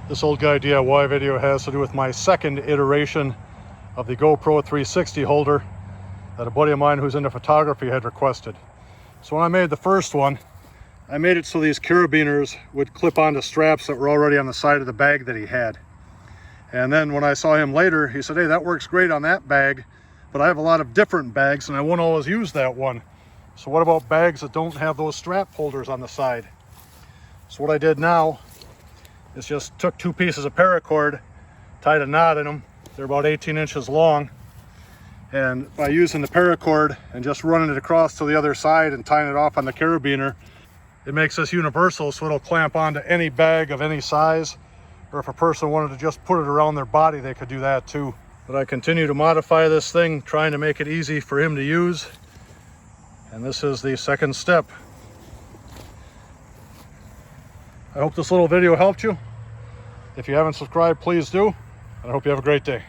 This old guy DIY video has to do with my second iteration of the GoPro 360 holder that a buddy of mine who's into photography had requested. So when I made the first one, I made it so these carabiners would clip onto straps that were already on the side of the bag that he had. And then when I saw him later, he said, hey, that works great on that bag, but I have a lot of different bags and I won't always use that one. So what about bags that don't have those strap holders on the side? So what I did now is just took two pieces of paracord, tied a knot in them. They're about 18 inches long. And by using the paracord and just running it across to the other side and tying it off on the carabiner, it makes this universal, so it'll clamp onto any bag of any size. Or if a person wanted to just put it around their body, they could do that too. But I continue to modify this thing, trying to make it easy for him to use. And this is the second step. I hope this little video helped you. If you haven't subscribed, please do. And I hope you have a great day.